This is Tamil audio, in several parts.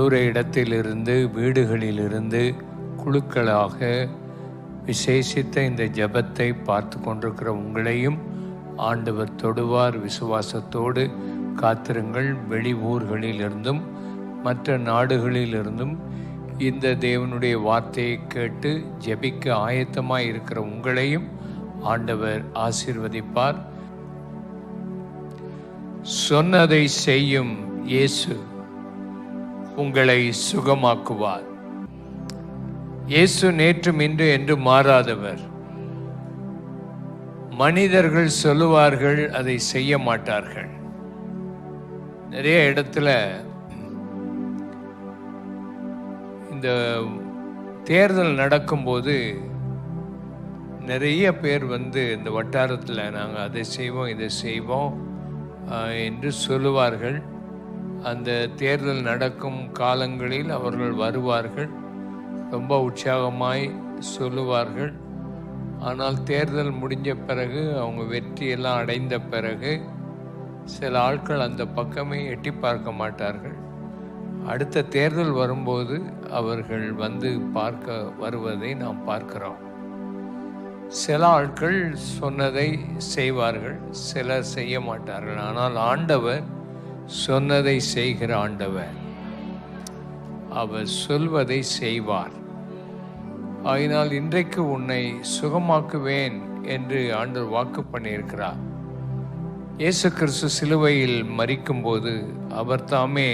தூர இடத்திலிருந்து வீடுகளிலிருந்து குழுக்களாக விசேஷித்த இந்த ஜெபத்தை பார்த்து கொண்டிருக்கிற உங்களையும் ஆண்டவர் தொடுவார். விசுவாசத்தோடு காத்திருங்கள். வெளி ஊர்களிலிருந்தும் மற்ற நாடுகளிலிருந்தும் இந்த தேவனுடைய வார்த்தையை கேட்டு ஜெபிக்க ஆயத்தமாய் இருக்கிற உங்களையும் ஆண்டவர் ஆசீர்வதிப்பார். சொன்னதை செய்யும் இயேசு உங்களை சுகமாக்குவார். இயேசு நேற்றும் இன்று என்று மாறாதவர். மனிதர்கள் சொல்லுவார்கள், அதை செய்ய மாட்டார்கள். நிறைய இடத்துல இந்த தேர்தல் நடக்கும்போது நிறைய பேர் இந்த வட்டாரத்தில் நாங்கள் அதை செய்வோம் இதை செய்வோம் என்று சொல்லுவார்கள். அந்த தேர்தல் நடக்கும் காலங்களில் அவர்கள் வருவார்கள், ரொம்ப உற்சாகமாய் சொல்லுவார்கள். ஆனால் தேர்தல் முடிஞ்ச பிறகு, அவங்க வெற்றியெல்லாம் அடைந்த பிறகு சில ஆட்கள் அந்த பக்கமே எட்டி பார்க்க மாட்டார்கள். அடுத்த தேர்தல் வரும்போது அவர்கள் பார்க்க வருவதை நாம் பார்க்கிறோம். சில ஆட்கள் சொன்னதை செய்வார்கள், சிலர் செய்ய மாட்டார்கள். ஆனால் ஆண்டவர் சொன்னதை செய்கிற ஆண்டவர். அவர் சொல்வதை செய்வார். ஆயினால் இன்றைக்கு உன்னை சுகமாக்குவேன் என்று ஆண்டவர் வாக்கு பண்ணியிருக்கிறார். இயேசு கிறிஸ்து சிலுவையில் மரிக்கும்போது அவர் தாமே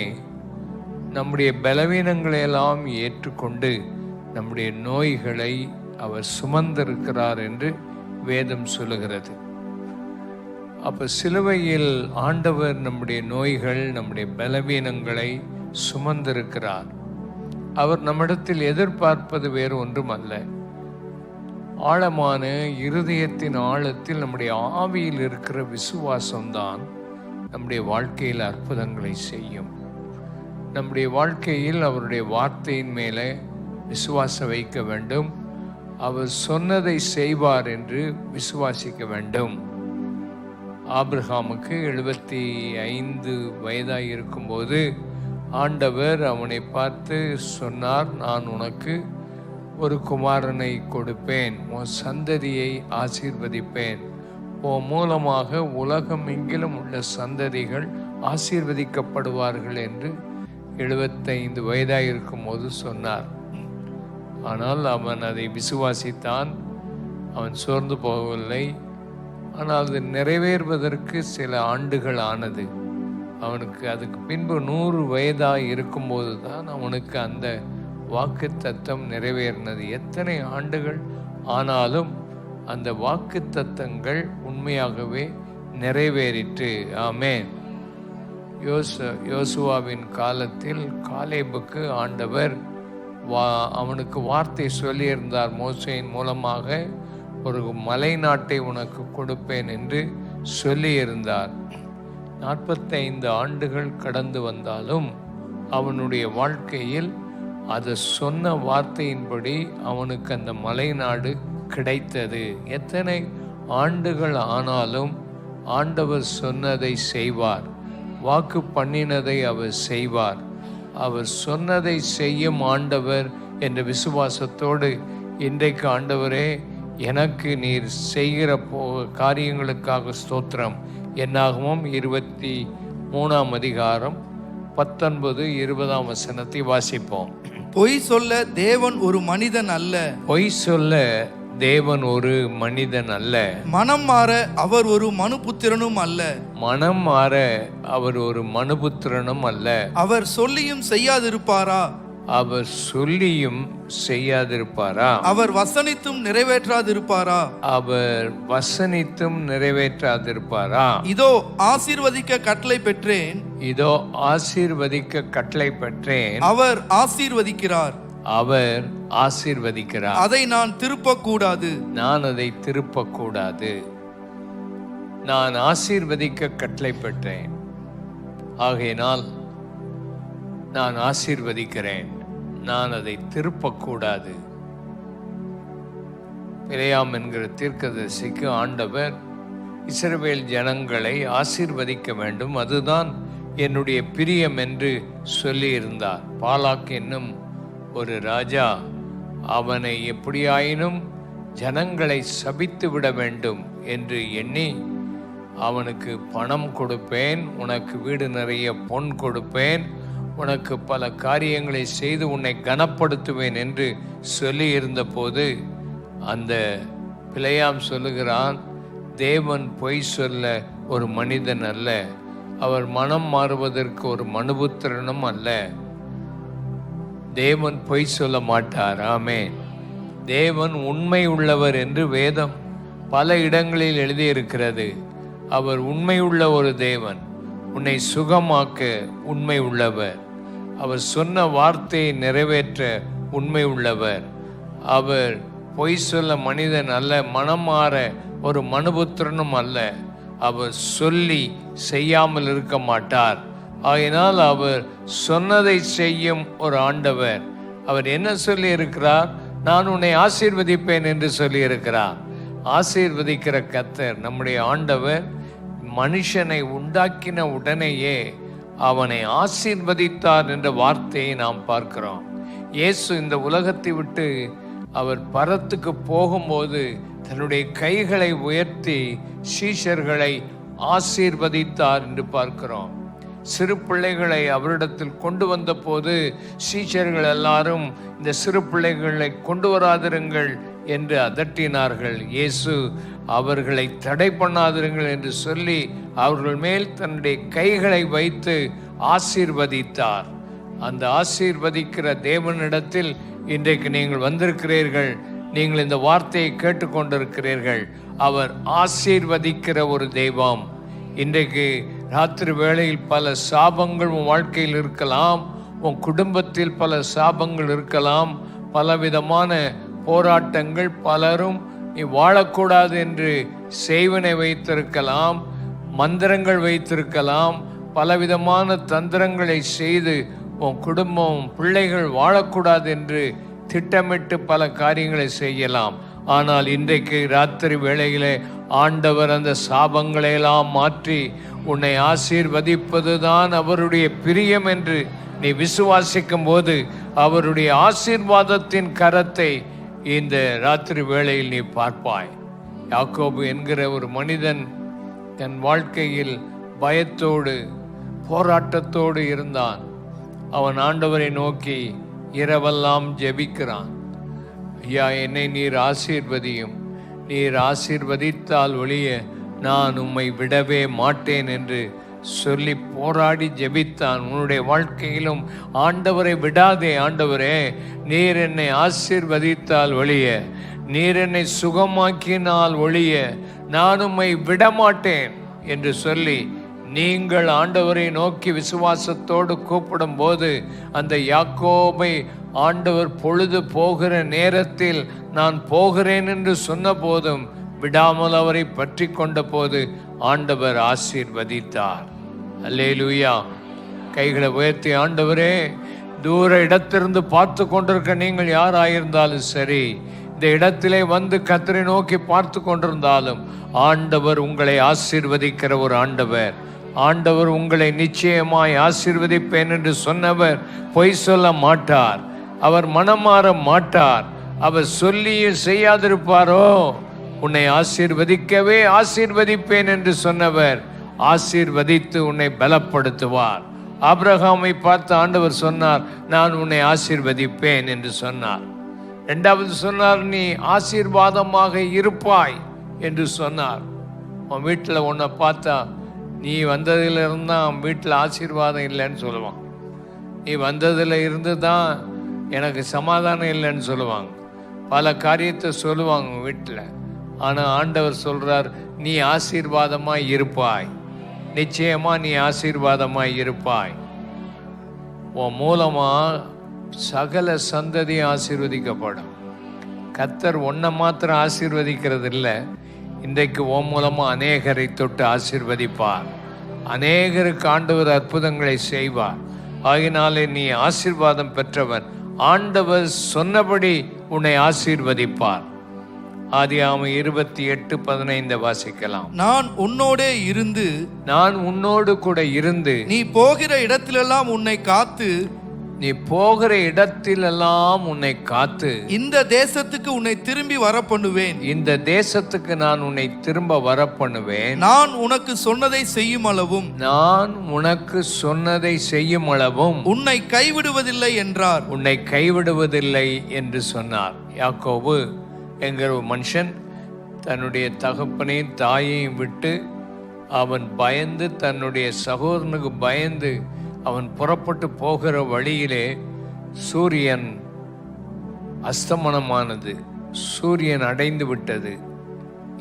நம்முடைய பலவீனங்களையெல்லாம் ஏற்றுக்கொண்டு நம்முடைய நோய்களை அவர் சுமந்திருக்கிறார் என்று வேதம் சொல்லுகிறது. அப்போ சிலுவையில் ஆண்டவர் நம்முடைய நோய்கள், நம்முடைய பலவீனங்களை சுமந்திருக்கிறார். அவர் நம்மிடத்தில் எதிர்பார்ப்பது வேறு ஒன்றும் அல்ல. ஆழமான இருதயத்தின் ஆழத்தில் நம்முடைய ஆவியில் இருக்கிற விசுவாசம்தான் நம்முடைய வாழ்க்கையில் அற்புதங்களை செய்யும். நம்முடைய வாழ்க்கையில் அவருடைய வார்த்தையின் மேலே விசுவாசம் வைக்க வேண்டும். அவர் சொன்னதை செய்வார் என்று விசுவாசிக்க வேண்டும். ஆபிரகாமுக்கு 75 வயதாய் இருக்கும்போது ஆண்டவர் அவனை பார்த்து சொன்னார், நான் உனக்கு ஒரு குமாரனை கொடுப்பேன், உன் சந்ததியை ஆசீர்வதிப்பேன், உன் மூலமாக உலகம் எங்கிலும் உள்ள சந்ததிகள் ஆசீர்வதிக்கப்படுவார்கள் என்று 75 வயதாய் இருக்கும்போது சொன்னார். ஆனால் அவன் அதை விசுவாசித்தான். அவன் சோர்ந்து போகவில்லை. ஆனால் அது நிறைவேறுவதற்கு சில ஆண்டுகள் ஆனது. அவனுக்கு அதுக்கு பின்பு 100 வயதாக இருக்கும்போது தான் அவனுக்கு அந்த வாக்கு தத்தம் நிறைவேறினது. எத்தனை ஆண்டுகள் ஆனாலும் அந்த வாக்கு தத்தங்கள் உண்மையாகவே நிறைவேறிற்று. ஆமென். யோசுவாவின் காலத்தில் காலேபுக்கு ஆண்டவர் அவனுக்கு வார்த்தை சொல்லியிருந்தார். மோசேயின் மூலமாக ஒரு மலை நாட்டை உனக்கு கொடுப்பேன் என்று சொல்லியிருந்தார். 45 ஆண்டுகள் கடந்து வந்தாலும் அவனுடைய வாழ்க்கையில் அது சொன்ன வார்த்தையின்படி அவனுக்கு அந்த மலை நாடு கிடைத்தது. எத்தனை ஆண்டுகள் ஆனாலும் ஆண்டவர் சொன்னதை செய்வார். வாக்கு பண்ணினதை அவர் செய்வார். அவர் சொன்னதை செய்யும் ஆண்டவர் என்ற விசுவாசத்தோடு இன்றைக்கு ஆண்டவரே, எனக்கு நீர் செய்கிற காரியங்களுக்காக ஸ்தோத்திரம். என்னாகமம் 23ஆம் அதிகாரம் 19, 20ஆம் வசனத்தை வாசிப்போம். பொய் சொல்ல தேவன் ஒரு மனிதன் அல்ல. பொய் சொல்ல தேவன் ஒரு மனிதன் அல்ல. மனம் மாற அவர் ஒரு மனுபுத்திரனும் அல்ல. மனம் மாற அவர் ஒரு மனுபுத்திரனும் அல்ல. அவர் சொல்லியும் செய்யாதிருப்பாரா? அவர் சொல்லியும் செய்யாதிருப்பாரா? அவர் வசனித்தும் நிறைவேற்றாதிருப்பாரா? அவர் வசனித்தும் நிறைவேற்றாதிருப்பாரா? இதோ ஆசீர்வதிக்க கட்டளை பெற்றேன். இதோ ஆசீர்வதிக்க கட்டளை பெற்றேன். அவர் ஆசீர்வதிக்கிறார். அவர் ஆசீர்வதிக்கிறார். அதை நான் திருப்பக்கூடாது. நான் அதை திருப்பக்கூடாது. நான் ஆசீர்வதிக்க கட்டளை பெற்றேன். ஆகையினால் நான் ஆசீர்வதிக்கிறேன். நான் அதை திருப்பக்கூடாது. பிலேயாம் என்கிற தீர்க்கதரிசிக்கு ஆண்டவர் இஸ்ரவேல் ஜனங்களை ஆசீர்வதிக்க வேண்டும், அதுதான் என்னுடைய பிரியம் என்று சொல்லியிருந்தார். பாலாக் என்னும் ஒரு ராஜா அவனை எப்படியாயினும் ஜனங்களை சபித்து விட வேண்டும் என்று எண்ணி அவனுக்கு பணம் கொடுப்பேன், உனக்கு வீடு நிறைய பொன் கொடுப்பேன், உனக்கு பல காரியங்களை செய்து உன்னை கனப்படுத்துவேன் என்று சொல்லி இருந்தபோது அந்த பிலேயாம் சொல்லுகிறான், தேவன் பொய் சொல்ல ஒரு மனிதன் அல்ல, அவர் மனம் மாறுவதற்கு ஒரு மனுபுத்திரனும் அல்ல. தேவன் பொய் சொல்ல மாட்டார். ஆமென். தேவன் உண்மை உள்ளவர் என்று வேதம் பல இடங்களில் எழுதியிருக்கிறது. அவர் உண்மை உள்ள ஒரு தேவன், உன்னை சுகமாக்க உண்மை உள்ளவர், அவர் சொன்ன வார்த்தையை நிறைவேற்ற உண்மை உள்ளவர். அவர் பொய் சொல்ல மனிதன் அல்ல, மனம் மாற ஒரு மனுபுத்திரனும் அல்ல. அவர் சொல்லி செய்யாமல் இருக்க மாட்டார். ஆகையினால் அவர் சொன்னதை செய்யும் ஒரு ஆண்டவர். அவர் என்ன சொல்லி இருக்கிறார்? நான் உன்னை ஆசீர்வதிப்பேன் என்று சொல்லி இருக்கிறார். ஆசீர்வதிக்கிற கர்த்தர் நம்முடைய ஆண்டவர். மனுஷனை உண்டாக்கின உடனேயே அவனை ஆசீர்வதித்தார் என்ற வார்த்தையை நாம் பார்க்கிறோம். இயேசு இந்த உலகத்தை விட்டு அவர் பரத்துக்கு போகும்போது தன்னுடைய கைகளை உயர்த்தி சீஷர்களை ஆசீர்வதித்தார் என்று பார்க்கிறோம். சிறு பிள்ளைகளை அவரிடத்தில் கொண்டு வந்த போது சீஷர்கள் எல்லாரும் இந்த சிறு பிள்ளைகளை கொண்டு வராதிருங்கள் என்று அதட்டினார்கள். இயேசு அவர்களை தடை பண்ணாதிருங்கள் என்று சொல்லி அவர்கள் மேல் தன்னுடைய கைகளை வைத்து ஆசீர்வதித்தார். அந்த ஆசீர்வதிக்கிற தேவனிடத்தில் இன்றைக்கு நீங்கள் வந்திருக்கிறீர்கள். நீங்கள் இந்த வார்த்தையை கேட்டுக்கொண்டிருக்கிறீர்கள். அவர் ஆசீர்வதிக்கிற ஒரு தெய்வம். இன்றைக்கு ராத்திரி வேளையில் பல சாபங்கள் உன் வாழ்க்கையில் இருக்கலாம், உன் குடும்பத்தில் பல சாபங்கள் இருக்கலாம், பலவிதமான போராட்டங்கள், பலரும் நீ வாழக்கூடாது என்று செய்வனை வைத்திருக்கலாம், மந்திரங்கள் வைத்திருக்கலாம், பலவிதமான தந்திரங்களை செய்து உன் குடும்பம் பிள்ளைகள் வாழக்கூடாது என்று திட்டமிட்டு பல காரியங்களை செய்யலாம். ஆனால் இன்றைக்கு ராத்திரி வேளையிலே ஆண்டவர் அந்த சாபங்களை எல்லாம் மாற்றி உன்னை ஆசீர்வதிப்பதுதான் அவருடைய பிரியம் என்று நீ விசுவாசிக்கும் போது அவருடைய ஆசீர்வாதத்தின் கரத்தை இந்த ராத்திரி வேளையில் நீ பார்ப்பாய். யாக்கோபு என்கிற ஒரு மனிதன் தன் வாழ்க்கையில் பயத்தோடு போராட்டத்தோடு இருந்தான். அவன் ஆண்டவரை நோக்கி இரவெல்லாம் ஜெபிக்கிறான். ஐயா, என்னை நீர் ஆசீர்வதியும், நீர் ஆசீர்வதித்தால் ஒழிய நான் உம்மை விடவே மாட்டேன் என்று சொல்லி போராடி ஜெபித்தான். உன்னுடைய வாழ்க்கையிலும் ஆண்டவரை விடாதே. ஆண்டவரே, நீர் என்னை ஆசீர்வதித்தால் ஒழிய, நீர் என்னை சுகமாக்கினால் ஒழிய நான் உம்மை விடமாட்டேன் என்று சொல்லி நீங்கள் ஆண்டவரை நோக்கி விசுவாசத்தோடு கூப்பிடும் போது அந்த யாக்கோபை ஆண்டவர் பொழுது போகிற நேரத்தில் நான் போகிறேன் என்று சொன்ன போதும் விடாமல் அவரை பற்றி கொண்ட போது ஆண்டவர் ஆசீர்வதித்தார். அல்லேலூயா. கைகளை உயர்த்தி, ஆண்டவரே, தூர இடத்திலிருந்து பார்த்து கொண்டிருக்க நீங்கள் யாராயிருந்தாலும் சரி, இந்த இடத்திலே வந்து கர்த்தரை நோக்கி பார்த்து கொண்டிருந்தாலும் ஆண்டவர் உங்களை ஆசீர்வதிக்கிற ஒரு ஆண்டவர். ஆண்டவர் உங்களை நிச்சயமாய் ஆசீர்வதிப்பேன் என்று சொன்னவர் பொய் சொல்ல மாட்டார். அவர் மனம் மாற மாட்டார். அவர் சொல்லியும் செய்யாதிருப்பாரோ? உன்னை ஆசீர்வதிக்கவே ஆசீர்வதிப்பேன் என்று சொன்னவர் ஆசீர்வதித்து உன்னை பலப்படுத்துவார். ஆபிரகாமை பார்த்து ஆண்டவர் சொன்னார், நான் உன்னை ஆசீர்வதிப்பேன் என்று சொன்னார். இரண்டாவது சொன்னார், நீ ஆசீர்வாதமாக இருப்பாய் என்று சொன்னார். உன் வீட்டில் உன்னை பார்த்தா நீ வந்ததில் இருந்தால் வீட்டில் ஆசீர்வாதம் இல்லைன்னு சொல்லுவான். நீ வந்ததில் இருந்து தான் எனக்கு சமாதானம் இல்லைன்னு சொல்லுவாங்க. பல காரியத்தை சொல்லுவாங்க வீட்டில். ஆனால் ஆண்டவர் சொல்கிறார், நீ ஆசீர்வாதமாய் இருப்பாய். நிச்சயமாக நீ ஆசீர்வாதமாய் இருப்பாய். உன் மூலமாக சகல சந்ததியும் ஆசீர்வதிக்கப்படும். கர்த்தர் ஒன்றை மாத்திரம் ஆசீர்வதிக்கிறது இல்லை, இன்றைக்கு உன் மூலமாக அநேகரை தொட்டு ஆசீர்வதிப்பார். அநேகருக்கு ஆண்டவர் அற்புதங்களை செய்வார். ஆகினாலே நீ ஆசீர்வாதம் பெற்றவன். ஆண்டவர் சொன்னபடி உன்னை ஆசீர்வதிப்பார். ஆதியாகமம் 28:15 வாசிக்கலாம். நான் உன்னோடே இருந்து நான் உன்னோடு கூட இருந்து நீ போகிற இடத்திலெல்லாம் உன்னை காத்து நீ போகிற இடத்திலெல்லாம் உன்னை காத்து இந்த தேசத்துக்கு உன்னை திரும்பி வர பண்ணுவேன். இந்த தேசத்துக்கு நான் உன்னை திரும்ப வர பண்ணுவேன். நான் உனக்கு சொன்னதை செய்யும் அளவும் நான் உனக்கு சொன்னதை செய்யும் அளவும் உன்னை கைவிடுவதில்லை என்றார். உன்னை கைவிடுவதில்லை என்று சொன்னார். யாக்கோபு என்கிற ஒரு மனுஷன் தன்னுடைய தகப்பனையும் தாயையும் விட்டு அவன் பயந்து, தன்னுடைய சகோதரனுக்கு பயந்து அவன் புறப்பட்டு போகிற வழியிலே சூரியன் அஸ்தமனமானது. சூரியன் அடைந்து விட்டது.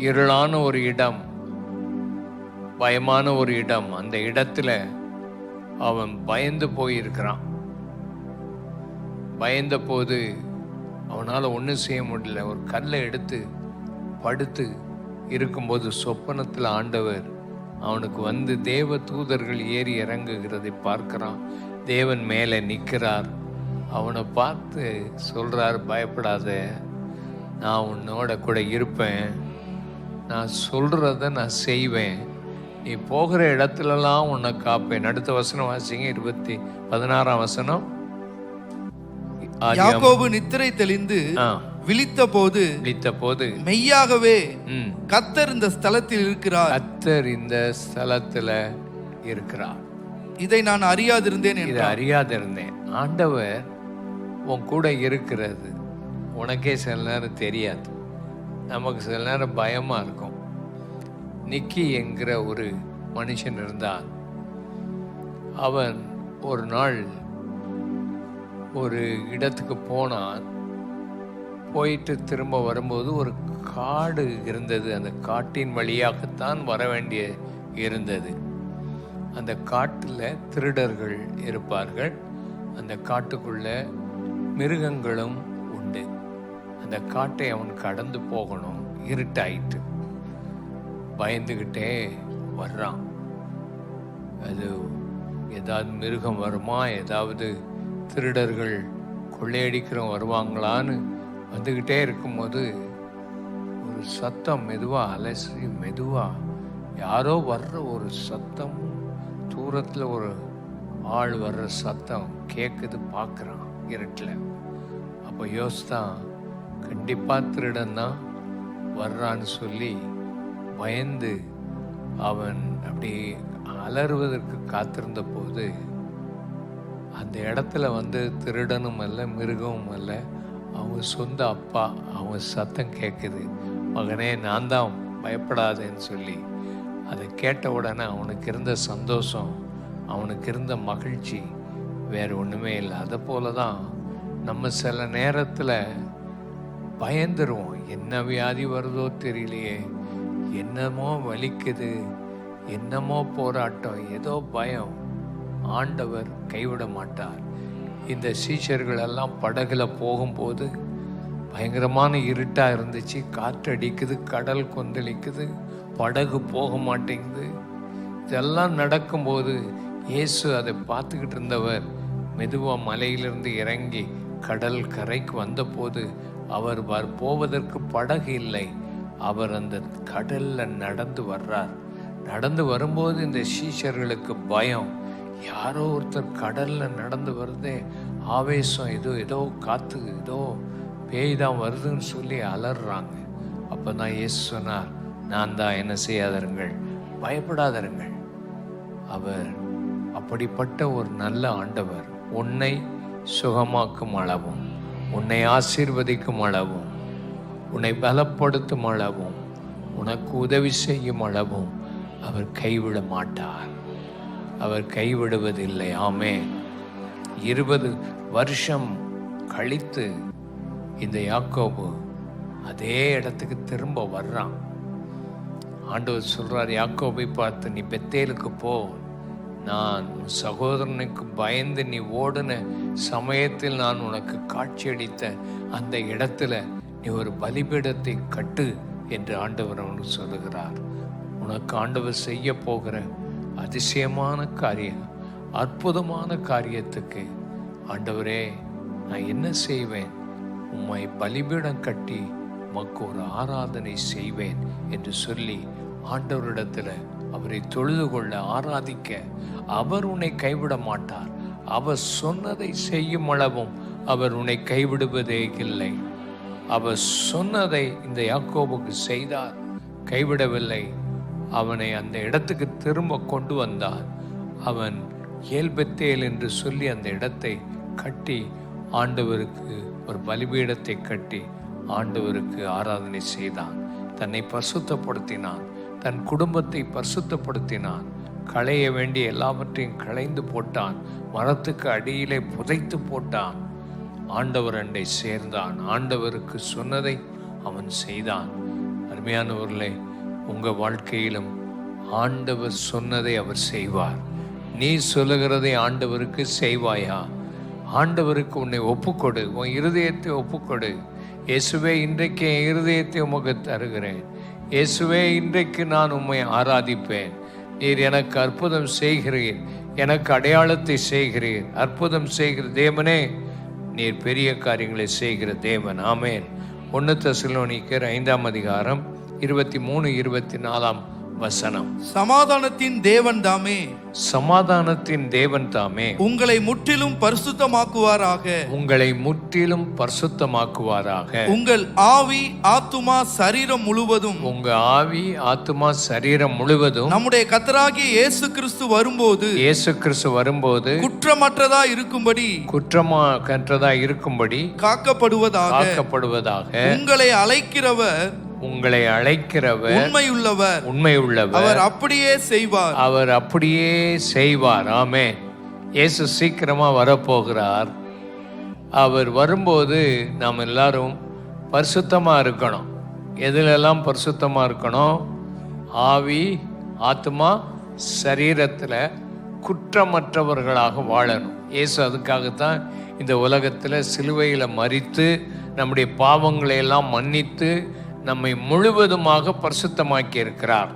இருளான ஒரு இடம், பயமான ஒரு இடம். அந்த இடத்துல அவன் பயந்து போயிருக்கிறான். பயந்த போது அவனால் ஒன்றும் செய்ய முடியல. ஒரு கல்லை எடுத்து படுத்து இருக்கும்போது சொப்பனத்தில் ஆண்டவர் அவனுக்கு வந்து தேவ தூதர்கள் ஏறி இறங்குகிறதை பார்க்கிறான். தேவன் மேலே நிற்கிறார். அவனை பார்த்து சொல்றார், பயப்படாத, நான் உன்னோட கூட இருப்பேன், நான் சொல்றத நான் செய்வேன், நீ போகிற இடத்துலலாம் உன்னை காப்பேன். அடுத்த வசனம் வாசிங்க, 16ஆம் வசனம். யாக்கோபு நித்திரை தெளிந்து விழித்த போது மெய்யாகவே கர்த்தர் இந்த ஸ்தலத்தில் இருக்கிறார். கர்த்தர் இந்த ஸ்தலத்துல இருக்கிறார். இதை நான் அறியாதிருந்தேன். இதை அறியாதிருந்தேன். ஆண்டவர் உன் கூட இருக்கிறது உனக்கே சில நேரம் தெரியாது. நமக்கு சில நேரம் பயமா இருக்கும். நிக்கி என்கிற ஒரு மனுஷன் இருந்தான். அவன் ஒரு நாள் ஒரு இடத்துக்கு போனான். போயிட்டு திரும்ப வரும்போது ஒரு காடு இருந்தது. அந்த காட்டின் வழியாகத்தான் வர வேண்டிய இருந்தது. அந்த காட்டில் திருடர்கள் இருப்பார்கள். அந்த காட்டுக்குள்ள மிருகங்களும் உண்டு. அந்த காட்டை அவன் கடந்து போகணும். இருட்டாயிட்டு பயந்துக்கிட்டே வர்றான். அது ஏதாவது மிருகம் வருமா, ஏதாவது திருடர்கள் கொள்ளையடிக்கிறவங்க வருவாங்களான்னு வந்துக்கிட்டே இருக்கும்போது ஒரு சத்தம் மெதுவாக அலசி மெதுவாக யாரோ வர்ற ஒரு சத்தம், தூரத்தில் ஒரு ஆள் வர்ற சத்தம் கேட்குது. பார்க்குறான் இருட்டில். அப்போ யோசித்தான், கண்டிப்பாக திருடன் தான் வர்றான்னு சொல்லி பயந்து அவன் அப்படி அலறுவதற்கு காத்திருந்த போது அந்த இடத்துல வந்து திருடனும் அல்ல மிருகமும் அல்ல, அவங்க சொந்த அப்பா. அவங்க சத்தம் கேட்குது, மகனே நான் தான், பயப்படாதேன்னு சொல்லி. அதை கேட்ட உடனே அவனுக்கு இருந்த சந்தோஷம், அவனுக்கு இருந்த மகிழ்ச்சி வேறு ஒன்றுமே இல்லை. அதை போல தான் நம்ம சில நேரத்தில் பயந்துருவோம். என்ன வியாதி வருதோ தெரியலையே, என்னமோ வலிக்குது, என்னமோ போராட்டம், ஏதோ பயம். ஆண்டவர் கைவிட மாட்டார். இந்த சீஷர்கள் எல்லாம் படகுல போகும்போது பயங்கரமான இருட்டாக இருந்துச்சு. காற்று அடிக்குது, கடல் கொந்தளிக்குது, படகு போக மாட்டேங்குது. இதெல்லாம் நடக்கும்போது இயேசு அதை பார்த்துக்கிட்டு இருந்தவர் மெதுவாக மலையிலிருந்து இறங்கி கடல் கரைக்கு வந்தபோது அவர் போவதற்கு படகு இல்லை. அவர் அந்த கடலில் நடந்து வர்றார். நடந்து வரும்போது இந்த சீஷர்களுக்கு பயம். யாரோ ஒருத்தர் கடலில் நடந்து வருதே, ஆவேசம், ஏதோ காற்று, ஏதோ பேய் தான் வருதுன்னு சொல்லி அலறாங்க. அப்போ தான் இயேசு சொன்னார், நான் தான், என்ன செய்யாதருங்கள், பயப்படாதருங்கள். அவர் அப்படிப்பட்ட ஒரு நல்ல ஆண்டவர். உன்னை சுகமாக்கும் அளவும், உன்னை ஆசீர்வதிக்கும் அளவும், உன்னை பலப்படுத்தும் அளவும், உனக்கு உதவி செய்யும் அளவும் அவர் கைவிட மாட்டார். அவர் கைவிடுவதில்லை. ஆமென். 20 வருஷம் கழித்து இந்த யாக்கோபு அதே இடத்துக்கு திரும்ப வர்றான். ஆண்டவர் சொல்றார், யாக்கோபை பார்த்து, நீ பெத்தேலுக்கு போ, நான் சகோதரனுக்கு பயந்து நீ ஓடின சமயத்தில் நான் உனக்கு காட்சியளித்த அந்த இடத்துல நீ ஒரு பலிபீடத்தை கட்டு என்று ஆண்டவர் அவனுக்கு சொல்லுகிறார். உனக்கு ஆண்டவர் செய்ய போகிற அதிசயமான காரியம், அற்புதமான காரியத்துக்கு, ஆண்டவரே நான் என்ன செய்வேன், உம்மை பலிபீடம் கட்டி உமக்கு ஒரு ஆராதனை செய்வேன் என்று சொல்லி ஆண்டவரிடத்தில் அவரை தொழுது கொள்ள ஆராதிக்க அவர் உன்னை கைவிட மாட்டார். அவர் சொன்னதை செய்யும் அளவும் அவர் உன்னை கைவிடுவதே இல்லை. அவர் சொன்னதை இந்த யாக்கோபுக்கு செய்தார், கைவிடவில்லை. அவனை அந்த இடத்துக்கு திரும்ப கொண்டு வந்தார். அவன் ஏல்பெத்தேல் என்று சொல்லி அந்த இடத்தை கட்டி ஆண்டவருக்கு ஒரு பலிபீடத்தை கட்டி ஆண்டவருக்கு ஆராதனை செய்தான். தன்னை பரிசுத்தப்படுத்தினான், தன் குடும்பத்தை பரிசுத்தப்படுத்தினான். களைய வேண்டிய எல்லாவற்றையும் களைந்து போட்டான், மரத்துக்கு அடியிலே புதைத்து போட்டான். ஆண்டவர் அண்டை சேர்ந்தான், ஆண்டவருக்கு சொன்னதை அவன் செய்தான். அருமையானவர்களே, உங்க வாழ்க்கையிலும் ஆண்டவர் சொன்னதை அவர் செய்வார். நீ சொல்லுகிறதை ஆண்டவருக்கு செய்வாயா? ஆண்டவருக்கு உன்னை ஒப்புக்கொடு, உன் இருதயத்தை ஒப்புக்கொடு. இயேசுவே, இன்றைக்கு என் இருதயத்தை உமக்கு தருகிறேன். இயேசுவே, இன்றைக்கு நான் உம்மை ஆராதிப்பேன். நீர் எனக்கு அற்புதம் செய்கிறீர், எனக்கு அடையாளத்தை செய்கிறீர். அற்புதம் செய்கிற தேவனே, நீர் பெரிய காரியங்களை செய்கிற தேவன். ஆமேன். 1 தெசலோனிக்கர் 5 23-24 வசனம். சமாதானத்தின் தேவன் தாமே, சமாதானத்தின் தேவன் தாமே உங்களை முற்றிலும் பரிசுத்தமாக்குவாராக, உங்களை முற்றிலும் பரிசுத்தமாக்குவாராக. உங்கள் ஆவி ஆத்துமா சரீரம் முழுவதும், உங்க ஆவி ஆத்துமா சரீரம் முழுவதும் நம்முடைய கர்த்தராகிய இயேசு கிறிஸ்து வரும்போது குற்றமற்றதா இருக்கும்படி காக்கப்படுவதாக. உங்களை அழைக்கிறவர் உண்மையுள்ளவர், அவர் அப்படியே செய்வார். ஆமென். இயேசு சீக்கிரமா வரப்போகிறார். அவர் வரும்போது நாம் எல்லாரும் பரிசுத்தமா இருக்கணும். எதுலெல்லாம் பரிசுத்தமா இருக்கணும்? ஆவி, ஆத்மா, சரீரத்துல குற்றமற்றவர்களாக வாழணும். இயேசு அதுக்காகத்தான் இந்த உலகத்துல சிலுவையில மரித்து நம்முடைய பாவங்களை எல்லாம் மன்னித்து நம்மை முழுவதுமாக பரிசுத்தமாக்கி இருக்கிறார்.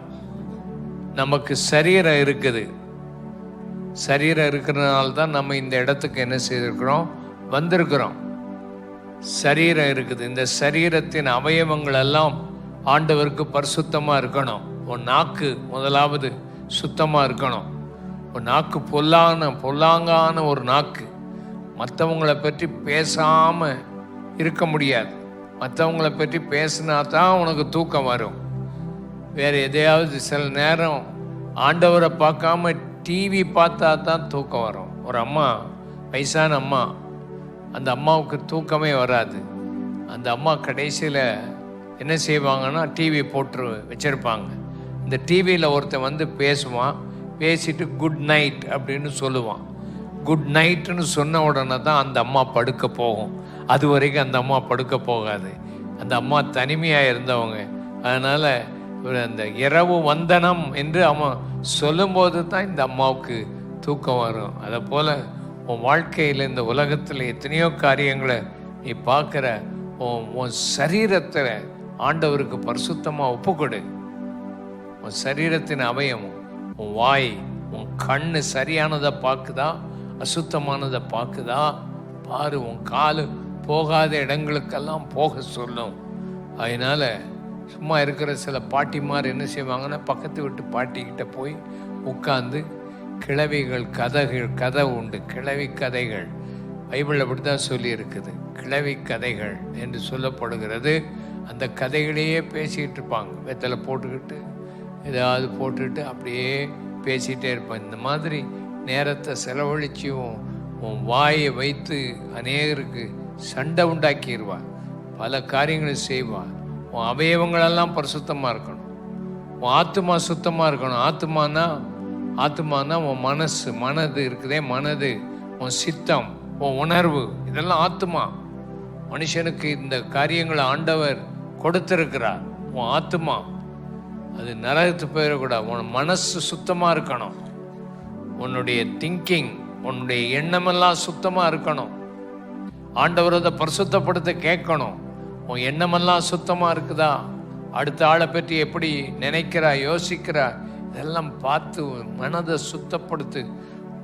நமக்கு சரீரம் இருக்குது. சரீரம் இருக்கிறதுனால தான் நம்ம இந்த இடத்துக்கு என்ன செய்திருக்கிறோம்? வந்திருக்கிறோம். சரீரம் இருக்குது. இந்த சரீரத்தின் அவயவங்கள் எல்லாம் ஆண்டவருக்கு பரிசுத்தமா இருக்கணும். உன் நாக்கு முதலாவது சுத்தமா இருக்கணும். உன் நாக்கு பொல்லாங்கான ஒரு நாக்கு. மற்றவங்களை பற்றி பேசாம இருக்க முடியாது. மற்றவங்களை பற்றி பேசினா தான் உனக்கு தூக்கம் வரும். வேறு எதையாவது சில நேரம் ஆண்டவரை பார்க்காம டிவி பார்த்தா தான் தூக்கம் வரும். ஒரு அம்மா, வயசான அம்மா, அந்த அம்மாவுக்கு தூக்கமே வராது. அந்த அம்மா கடைசியில் என்ன செய்வாங்கன்னா டிவி போட்டு வச்சுருப்பாங்க. இந்த டிவியில் ஒருத்தன் வந்து பேசுவான், பேசிட்டு குட் நைட் அப்படின்னு சொல்லுவான். குட் நைட்டுன்னு சொன்ன உடனே தான் அந்த அம்மா படுக்க போகும். அது வரைக்கும் அந்த அம்மா படுக்க போகாது. அந்த அம்மா தனிமையாக இருந்தவங்க. அதனால் அந்த இரவு வந்தனம் என்று அவன் சொல்லும்போது தான் இந்த அம்மாவுக்கு தூக்கம் வரும். அதை போல் உன் வாழ்க்கையில் இந்த உலகத்தில் எத்தனையோ காரியங்களை நீ பார்க்குற. உன் சரீரத்தில் ஆண்டவருக்கு பரிசுத்தமாக ஒப்புக்கொடு. உன் சரீரத்தின் அவயமும், உன் வாய், உன் கண்ணு சரியானதை பார்க்குதா, அசுத்தமானதை பார்க்குதா பாரு. உன் காலு போகாத இடங்களுக்கெல்லாம் போக சொல்லும். அதனால சும்மா இருக்கிற சில பாட்டிமார் என்ன செய்வாங்கன்னா, பக்கத்து வீட்டு பாட்டிக்கிட்ட போய் உட்காந்து கிழவிகள் கதை உண்டு. கிழவி கதைகள் பைபிள் அப்படி தான் சொல்லி இருக்குது. கிழவி கதைகள் என்று சொல்லப்படுகிறது. அந்த கதைகளையே பேசிக்கிட்டு இருப்பாங்க. வெத்தலை போட்டுக்கிட்டு ஏதாவது போட்டுக்கிட்டு அப்படியே பேசிகிட்டே இருப்பாங்க. இந்த மாதிரி நேரத்தை செலவழிச்சும் உன் வாயை வைத்து அநேகருக்கு சண்டை உண்டாக்கிடுவார். பல காரியங்களை செய்வார். உன் அவயவங்களெல்லாம் பரிசுத்தமாக இருக்கணும். உன் ஆத்மா சுத்தமாக இருக்கணும். ஆத்மானா உன் மனது இருக்குதே, மனது, உன் சித்தம், உன் உணர்வு, இதெல்லாம் ஆத்மா. மனுஷனுக்கு இந்த காரியங்களை ஆண்டவர் கொடுத்திருக்கிறார். உன் ஆத்மா அது நரகத்து போயிடக்கூடாது. உன் மனசு சுத்தமாக இருக்கணும். உன்னுடைய திங்கிங், உன்னுடைய எண்ணமெல்லாம் சுத்தமாக இருக்கணும். ஆண்டவர் அதை பரிசுத்தப்படுத்த கேட்கணும். உன் எண்ணமெல்லாம் சுத்தமாக இருக்குதா? அடுத்த ஆளை பற்றி எப்படி நினைக்கிறா, யோசிக்கிறா, இதெல்லாம் பார்த்து மனதை சுத்தப்படுத்து.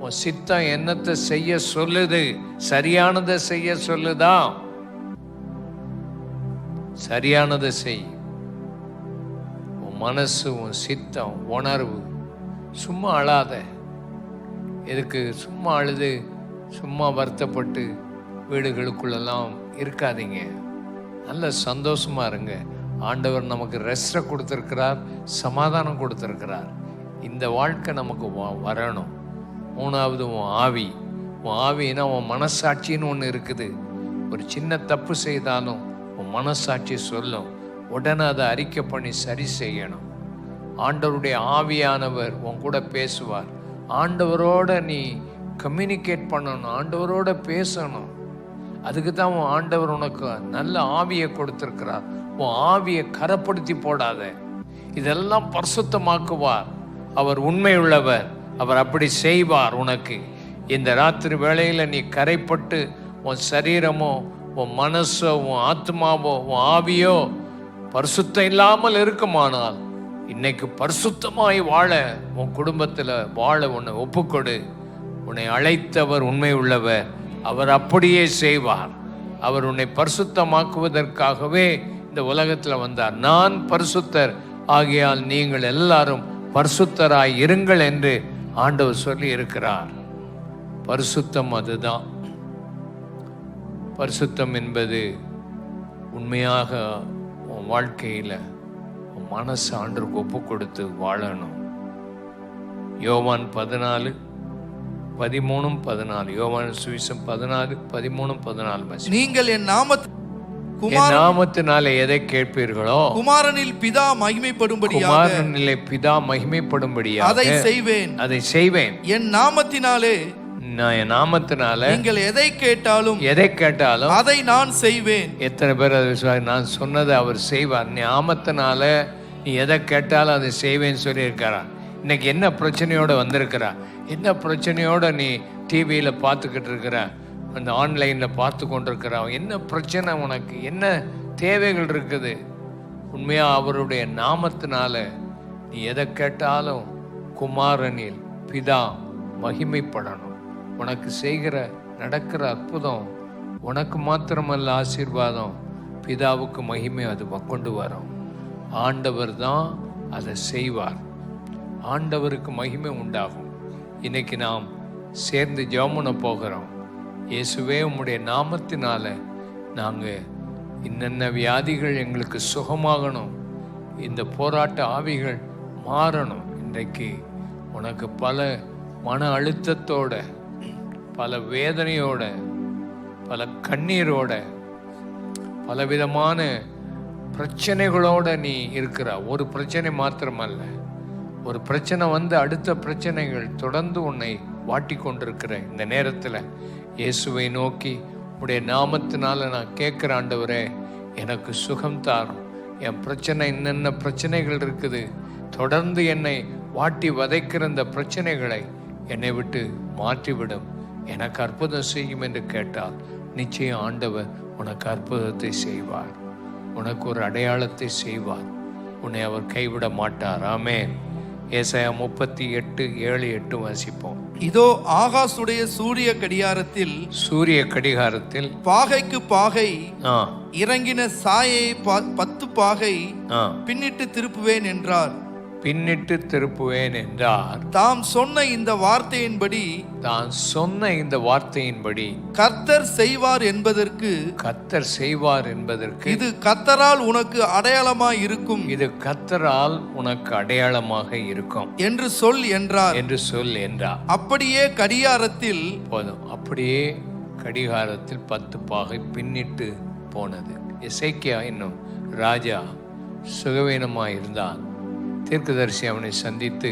உன் சித்தம் என்னத்தை செய்ய சொல்லுது? சரியானதை செய்ய சொல்லுதா? சரியானதை செய். உன் மனசு, உன் சித்தம், உணர்வு. சும்மா அழாத. எதுக்கு சும்மா அழுது சும்மா வருத்தப்பட்டு வீடுகளுக்குள்ளெல்லாம் இருக்காதீங்க. நல்ல சந்தோஷமா இருங்க. ஆண்டவர் நமக்கு ரெஸ்ட்டை கொடுத்துருக்கிறார், சமாதானம் கொடுத்துருக்கிறார். இந்த வாழ்க்கை நமக்கு வரணும். மூணாவது உன் ஆவி. உன் ஆவினா உன் மனசாட்சின்னு ஒன்று இருக்குது. ஒரு சின்ன தப்பு செய்தாலும் உன் மனசாட்சி சொல்லும், உடனே அதை அறிக்கை பண்ணி சரி செய்யணும். ஆண்டவருடைய ஆவியானவர் உன் கூட பேசுவார். ஆண்டவரோட நீ கம்யூனிகேட் பண்ணணும், ஆண்டவரோட பேசணும். அதுக்கு தான் உன் ஆண்டவர் உனக்கு நல்ல ஆவியை கொடுத்திருக்கிறார். உன் ஆவியை கரப்படுத்தி போடாத. இதெல்லாம் பரிசுத்தமாக்குவார். அவர் உண்மை உள்ளவர். அவர் அப்படி செய்வார். உனக்கு இந்த ராத்திரி வேளையில நீ கரைப்பட்டு உன் சரீரமோ, உன் மனசோ, உன் ஆத்மாவோ, உன் ஆவியோ பரிசுத்தம் இல்லாமல் இருக்குமானால் இன்னைக்கு பரிசுத்தமாய் வாழ, உன் குடும்பத்தில் வாழ உன்னை ஒப்புக்கொடு. உன்னை அழைத்தவர் உண்மை உள்ளவர். அவர் அப்படியே செய்வார். அவர் உன்னை பரிசுத்தமாக்குவதற்காகவே இந்த உலகத்தில் வந்தார். நான் பரிசுத்தர் ஆகையால் நீங்கள் எல்லாரும் பரிசுத்தராய் இருங்கள் என்று ஆண்டவர் சொல்லி இருக்கிறார். பரிசுத்தம் அதுதான். பரிசுத்தம் என்பது உண்மையாக உன் வாழ்க்கையில் உன் மனசு ஆண்டவருக்கு ஒப்பு கொடுத்து வாழணும். யோவான் 14:13-14. யோவான் சுவிசேஷம் 14:13-14. நீங்கள் என் நாமத்தினாலே எதை கேட்பீர்களோ குமாரனில் பிதா மகிமைப்படும்படியாக, குமாரனிலே பிதா மகிமைப்படும்படியாக அதை செய்வேன். என் நாமத்தினாலே நீங்கள் எதை கேட்டாலும் அதை நான் செய்வேன். எத்தனை பேர் அதை நான் சொன்னதை அவர் செய்வார். நாமத்தினால நீ எதை கேட்டாலும் அதை செய்வேன்னு சொல்லியிருக்கிறா. இன்னைக்கு என்ன பிரச்சனையோட வந்திருக்கிறா? என்ன பிரச்சனையோட நீ டிவியில் பார்த்துக்கிட்டு இருக்கிற, அந்த ஆன்லைனில் பார்த்து கொண்டிருக்கிறா? என்ன பிரச்சனை உனக்கு? என்ன தேவைகள் இருக்குது? உண்மையாக அவருடைய நாமத்தினால நீ எதை கேட்டாலும் குமாரனில் பிதா மகிமைப்படணும். உனக்கு செய்கிற நடக்கிற அற்புதம் உனக்கு மாத்திரமல்ல ஆசீர்வாதம், பிதாவுக்கு மகிமை அது கொண்டு வரும். ஆண்டவர் தான் அதை செய்வார். ஆண்டவருக்கு மகிமை உண்டாகும். இன்னைக்கு நாம் சேர்ந்து ஜெபம் பண்ண போகிறோம். இயேசுவே, உம்முடைய நாமத்தினால நாங்கள் இன்னென்ன வியாதிகள் எங்களுக்கு சுகமாகணும், இந்த போராட்ட ஆவிகள் மாறணும். இன்றைக்கு உனக்கு பல மன அழுத்தத்தோட, பல வேதனையோட, பல கண்ணீரோட, பலவிதமான பிரச்சனைகளோட நீ இருக்கிற. ஒரு பிரச்சனை மாத்திரமல்ல, ஒரு பிரச்சனை வந்து அடுத்த பிரச்சனைகள் தொடர்ந்து உன்னை வாட்டி கொண்டிருக்கிற இந்த நேரத்தில் இயேசுவை நோக்கி, உடைய நாமத்தினால நான் கேட்குற ஆண்டவரே, எனக்கு சுகம் தாரும். என் பிரச்சனை என்னென்ன பிரச்சனைகள் இருக்குது, தொடர்ந்து என்னை வாட்டி வதைக்கிற இந்த பிரச்சனைகளை என்னை விட்டு மாற்றிவிடும், எனக்கு அற்புதம் செய்யும் என்று கேட்டால் நிச்சயம் ஆண்டவர் உனக்கு அற்புதத்தை செய்வார். உனக்கு ஒரு அடையாளத்தை செய்வார். உன்னை அவர் கைவிட மாட்டார். ஆமென். ஏசாயா 38:7-8 வாசிப்போம். இதோ ஆகாசுடைய சூரிய கடிகாரத்தில் பாகைக்கு பாகை இறங்கின சாயை 10 பாகை பின்னிட்டு திருப்புவேன் என்றார். பின்னிட்டு திருப்புவேன் என்றார். தாம் சொன்ன இந்த வார்த்தையின்படி கர்த்தர் செய்வார் என்பதற்கு இது கர்த்தரால் உனக்கு அடையாளமாய் இருக்கும், இது கர்த்தரால் உனக்கு அடையாளமாக இருக்கும் என்று சொல் என்றார். அப்படியே கடிகாரத்தில் போதும். அப்படியே கடிகாரத்தில் 10 பாகை பின்னிட்டு போனது. எசேக்கியா இன்னும் ராஜா சுகவீனமாய் இருந்தான். தீர்க்கதரிசி அவனை சந்தித்து,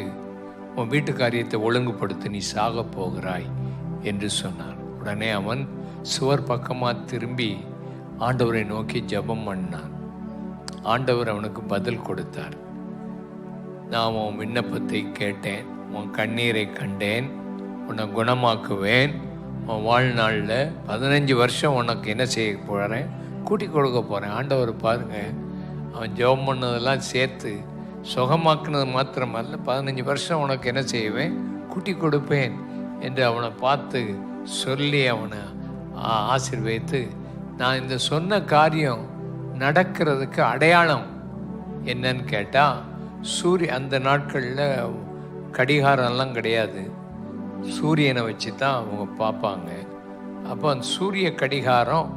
உன் வீட்டு காரியத்தை ஒழுங்குபடுத்தி நீ சாக போகிறாய் என்று சொன்னான். உடனே அவன் சுவர் பக்கமாக திரும்பி ஆண்டவரை நோக்கி ஜெபம் பண்ணான். ஆண்டவர் அவனுக்கு பதில் கொடுத்தார். நான் உன் விண்ணப்பத்தை கேட்டேன், உன் கண்ணீரை கண்டேன், உன்னை குணமாக்குவேன். உன் வாழ்நாளில் 15 வருஷம் உனக்கு என்ன செய்ய போகிறேன், கூட்டி கொடுக்க போகிறேன். ஆண்டவர் பாருங்க, அவன் ஜெபம் பண்ணதெல்லாம் சேர்த்து சுகமாக்குனது மாத்திரமல்ல, 15 வருஷம் உனக்கு என்ன செய்வேன், கூட்டி கொடுப்பேன் என்று அவனை பார்த்து சொல்லி அவனை ஆசீர்வதித்து, நான் இந்த சொன்ன காரியம் நடக்கிறதுக்கு அடையாளம் என்னன்னு கேட்டால், அந்த நாட்களில் கடிகாரம்லாம் கிடையாது, சூரியனை வச்சு தான் அவங்க பார்ப்பாங்க. அப்போ அந்த சூரிய கடிகாரம்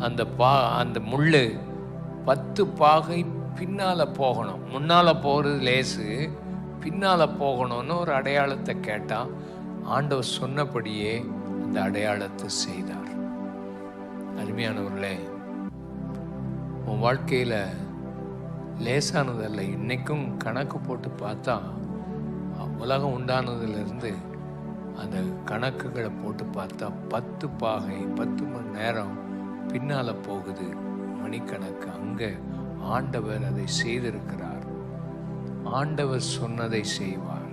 அந்த முள் 10 பாகை பின்னால் போகணும். முன்னால் போகிறது லேசு, பின்னால் போகணும்னு ஒரு அடையாளத்தை கேட்டால் ஆண்டவர் சொன்னபடியே அந்த அடையாளத்தை செய்தார். அருமையானவர்களே, உன் வாழ்க்கையில் லேசானதல்ல. இன்னைக்கும் கணக்கு போட்டு பார்த்தா, உலகம் உண்டானதுலேருந்து அந்த கணக்குகளை போட்டு பார்த்தா 10 பாகை 10 மணி நேரம் பின்னால் போகுது மணிக்கணக்கு. அங்கே ஆண்டவர் அதை செய்திருக்கிறார். ஆண்டவர் சொன்னதை செய்வார்.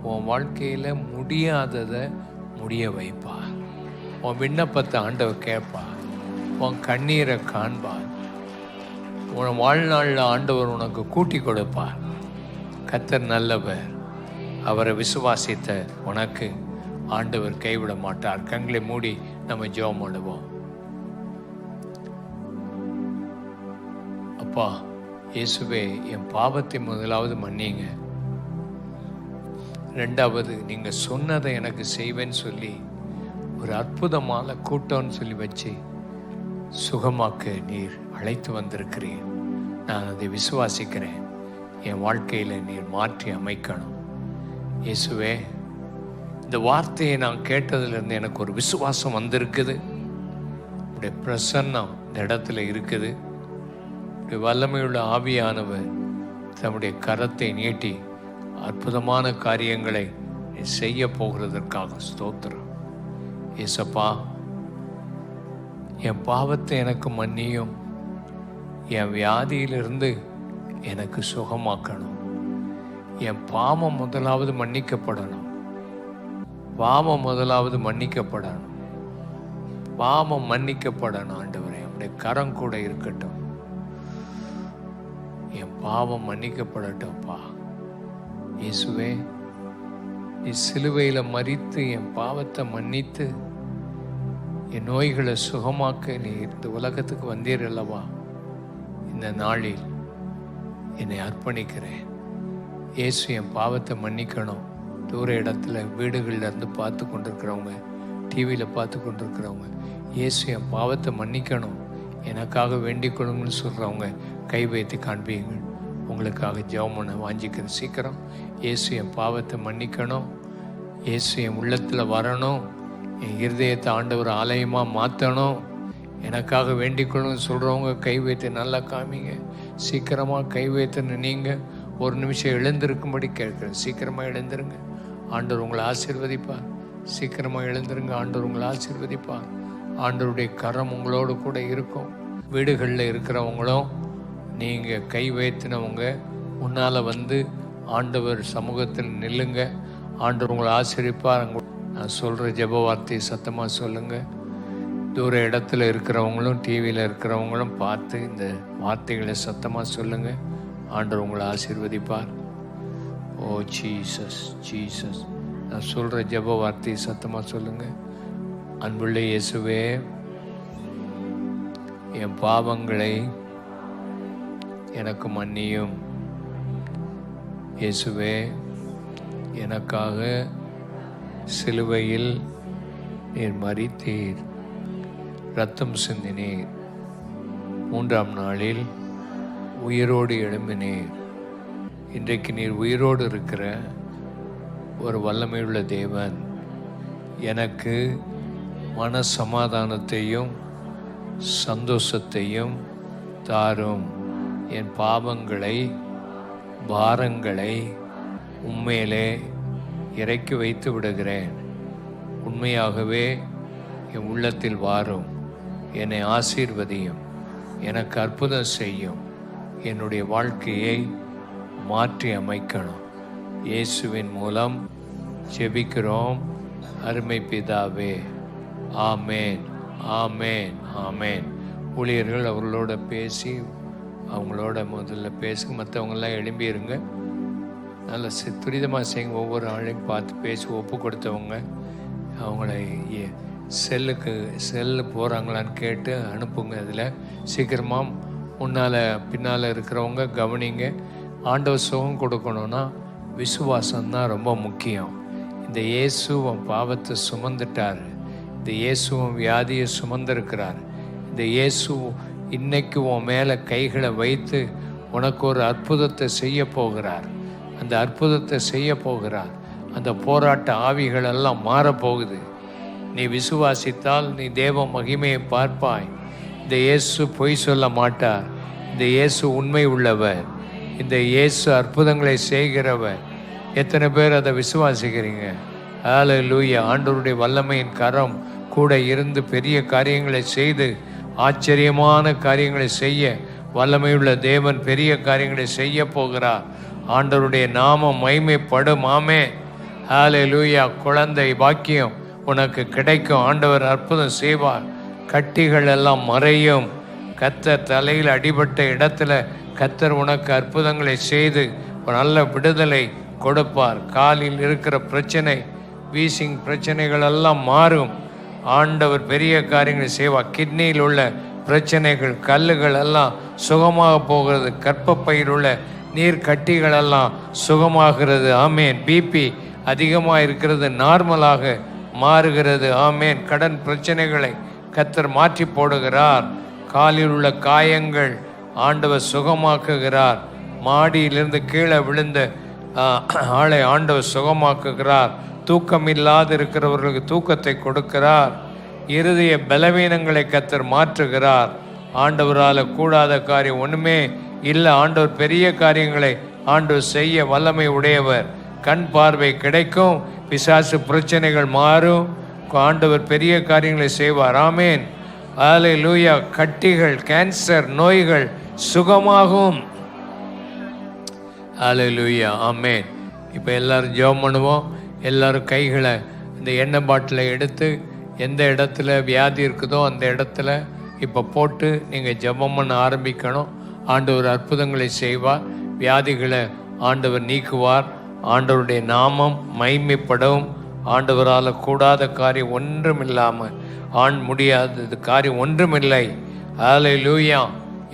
உன் வாழ்க்கையில் முடியாததை முடிய வைப்பார். உன் விண்ணப்பத்தை ஆண்டவர் கேட்பார். உன் கண்ணீரை காண்பார். உன் வாழ்நாளில் ஆண்டவர் உனக்கு கூட்டி கொடுப்பார். கர்த்தர் நல்லவர். அவரை விசுவாசித்த உனக்கு ஆண்டவர் கைவிட மாட்டார். கண்களை மூடி நம்ம ஜெபம் பண்ணுவோம். அப்பா இயேசுவே, என் பாவத்தை முதலாவது மன்னிங்க. 2வது, நீங்க சொன்னதை எனக்கு செய்வேன்னு சொல்லி ஒரு அற்புதமான கூட்டம்னு சொல்லி வச்சு சுகமாக்க நீர் அழைத்து வந்திருக்கிறீர். நான் அதை விசுவாசிக்கிறேன். என் வாழ்க்கையில் நீர் மாற்றி அமைக்கணும். இயேசுவே, இந்த வார்த்தையை நான் கேட்டதிலிருந்து எனக்கு ஒரு விசுவாசம் வந்திருக்குது. உடைய பிரசன்னம் இந்த இடத்துல இருக்குது. உடைய வல்லமையுள்ள ஆவியானவர் தம்முடைய கரத்தை நீட்டி அற்புதமான காரியங்களை செய்ய போகிறதற்காக ஸ்தோத்திரம். இயேசப்பா, என் பாவத்தை எனக்கு மன்னியும். என் வியாதியிலிருந்து எனக்கு சுகமாக்கணும். என் பாவம் முதலாவது மன்னிக்கப்படணும். பாவம் முதலாவது மன்னிக்கப்படணும். பாவம் மன்னிக்கப்படணும். ஆண்டவரே, அப்படியே கரம் கூட இருக்கட்டும். என் பாவம் மன்னிக்கப்படட்டும்ப்பா. இயேசுவே, நீ சிலுவையில் மரித்து என் பாவத்தை மன்னித்து என் நோய்களை சுகமாக்க நீ இந்த உலகத்துக்கு வந்தீர் அல்லவா? இந்த நாளில் என்னை அர்ப்பணிக்கிறேன். இயேசு என் பாவத்தை மன்னிக்கணும். தூர இடத்துல வீடுகளில் இருந்து பார்த்து கொண்டிருக்கிறவங்க, டிவியில் பார்த்து கொண்டிருக்கிறவங்க, இயேசு என் பாவத்தை மன்னிக்கணும், எனக்காக வேண்டிக் கொள்ளுங்கன்னு சொல்கிறவங்க கை வைத்து காண்பீங்கள். உங்களுக்காக ஜெபம் பண்ண வாஞ்சிக்கிறேன். சீக்கிரம் இயேசு என் பாவத்தை மன்னிக்கணும், இயேசு என் உள்ளத்தில் வரணும், என் இருதயத்தை ஆண்டவர் ஆலயமாக மாற்றணும், எனக்காக வேண்டிக் கொள்ளுன்னு சொல்கிறவங்க கை வைத்து நல்லா காமிங்க. சீக்கிரமாக கை வைத்துன்னு நீங்கள் ஒரு நிமிஷம் எழுந்திருக்கும்படி கேட்குறேன். சீக்கிரமாக எழுந்திருங்க, ஆண்டவர் உங்களை ஆசீர்வதிப்பார். சீக்கிரமாக எழுந்திருங்க, ஆண்டவர் உங்களை ஆசீர்வதிப்பார். ஆண்டவருடைய கரம் உங்களோடு கூட இருக்கும். வீடுகளில் இருக்கிறவங்களும் நீங்கள் கை வைத்தினவங்க முன்னால் வந்து ஆண்டவர் சமூகத்தில் நில்லுங்க. ஆண்டவர் உங்களை ஆசீர்வதிப்பார். நான் சொல்கிற ஜெப வார்த்தையை சத்தமாக சொல்லுங்கள். தூர இடத்துல இருக்கிறவங்களும் டிவியில் இருக்கிறவங்களும் பார்த்து இந்த வார்த்தைகளை சத்தமாக சொல்லுங்கள். ஆண்டவர் உங்களை ஆசீர்வதிப்பார். ஓ ஜீசஸ், ஜீசஸ். நான் சொல்கிற ஜெப வார்த்தையை சத்தமாக சொல்லுங்கள். அன்புள்ள இயேசுவே, என் பாவங்களை எனக்கு மன்னியும். இயேசுவே, எனக்காக சிலுவையில் நீர் மரித்தீர், இரத்தம் சிந்தினீர், 3ஆம் நாளில் உயிரோடு எழும்பினீர். இன்றைக்கு நீர் உயிரோடு இருக்கிற ஒரு வல்லமையுள்ள தேவன். எனக்கு மன சமாதானத்தையும் சந்தோஷத்தையும் தாரும். என் பாவங்களை பாரங்களை உண்மையிலே இறக்கி வைத்து விடுகிறேன். உண்மையாகவே என் உள்ளத்தில் வாரும், என்னை ஆசீர்வதியும், எனக்கு அற்புதம் செய்யும், என்னுடைய வாழ்க்கையை மாற்றி அமைக்கணும். இயேசுவின் மூலம் ஜெபிக்கிறோம் அருமை பிதாவே. ஆமேன், ஆமேன், ஆமேன். ஊழியர்கள் அவர்களோட பேசி அவங்களோட முதல்ல பேசுங்க. மற்றவங்கெல்லாம் எழும்பிடுங்க. நல்லா துரிதமாக செய்யுங்க. ஒவ்வொரு ஆளையும் பார்த்து பேசி ஒப்பு கொடுத்தவங்க அவங்கள செல்லு போகிறாங்களான்னு கேட்டு அனுப்புங்க. அதில் சீக்கிரமாக முன்னால் பின்னால் இருக்கிறவங்க கவனிங்க. ஆண்டவர் சுகம் கொடுக்கணும்னா விசுவாசம்தான் ரொம்ப முக்கியம். இந்த இயேசு உன் பாவத்தை சுமந்துட்டார். இந்த இயேசு உன் வியாதியை சுமந்திருக்கிறார். இந்த இயேசு இன்னைக்கு உன் மேலே கைகளை வைத்து உனக்கு ஒரு அற்புதத்தை செய்ய போகிறார். அந்த அற்புதத்தை செய்ய போகிறார். அந்த போராட்ட ஆவிகள் எல்லாம் மாறப்போகுது. நீ விசுவாசித்தால் நீ தேவ மகிமையை பார்ப்பாய். இந்த இயேசு பொய் சொல்ல மாட்டார். இந்த இயேசு உண்மை உள்ளவர். இந்த இயேசு அற்புதங்களை செய்கிறவர். எத்தனை பேர் அதை விசுவாசிக்கிறீங்க? ஹல்லேலூயா. ஆண்டவருடைய வல்லமையின் கரம் கூட இருந்து பெரிய காரியங்களை செய்து ஆச்சரியமான காரியங்களை செய்ய வல்லமையுள்ள தேவன் பெரிய காரியங்களை செய்ய போகிறார். ஆண்டவருடைய நாமம் மகிமைப்படும். ஆமென். ஹல்லேலூயா. குழந்தை பாக்கியம் உனக்கு கிடைக்கும். ஆண்டவர் அற்புதம் செய்வார். கட்டிகள் எல்லாம் மறையும். கர்த்தர் தலையில் அடிபட்ட இடத்துல கர்த்தர் உனக்கு அற்புதங்களை செய்து ஒரு நல்ல விடுதலை கொடுப்பார். காலில் இருக்கிற பிரச்சனை, வீசிங் பிரச்சனைகள் எல்லாம் மாறும். ஆண்டவர் பெரிய காரியங்களை செய்வார். கிட்னியில் உள்ள பிரச்சனைகள், கல்லுகள் எல்லாம் சுகமாக போகிறது. கர்ப்பப்பையில் உள்ள நீர் கட்டிகள் எல்லாம் சுகமாகிறது. ஆமேன். பிபி அதிகமாக இருக்கிறது நார்மலாக மாறுகிறது. ஆமேன். கடன் பிரச்சனைகளை கர்த்தர் மாற்றி போடுகிறார். காலில் உள்ள காயங்கள் ஆண்டவர் சுகமாக்குகிறார். மாடியிலிருந்து கீழே விழுந்த ஆளை ஆண்டவர் சுகமாக்குகிறார். தூக்கம் இல்லாது இருக்கிறவர்களுக்கு தூக்கத்தை கொடுக்கிறார். இருதய பலவீனங்களை கர்த்தர் மாற்றுகிறார். ஆண்டவரால் கூடாத காரியம் ஒன்றுமே இல்லை. ஆண்டவர் பெரிய காரியங்களை ஆண்டவர் செய்ய வல்லமை உடையவர். கண் பார்வை கிடைக்கும். பிசாசு பிரச்சனைகள் மாறும். ஆண்டவர் பெரிய காரியங்களை செய்வார். ஆமேன். ஹல்லேலூயா. கட்டிகள், கேன்சர் நோய்கள் சுகமாகும். ஹல்லேலூயா. ஆமேன். இப்போ எல்லாரும் ஜெபம் பண்ணுவோம். எல்லாரும் கைகளை இந்த எண்ணெய் பாட்டிலை எடுத்து எந்த இடத்துல வியாதி இருக்குதோ அந்த இடத்துல இப்போ போட்டு நீங்கள் ஜெபம் பண்ண ஆரம்பிக்கணும். ஆண்டவர் அற்புதங்களை செய்வார். வியாதிகளை ஆண்டவர் நீக்குவார். ஆண்டவருடைய நாமம் மகிமைப்படும். ஆண்டவரால் கூடாத காரியம் ஒன்றும் இல்லாமல் முடியாதது காரியம் ஒன்றுமில்லை. ஹல்லேலூயா.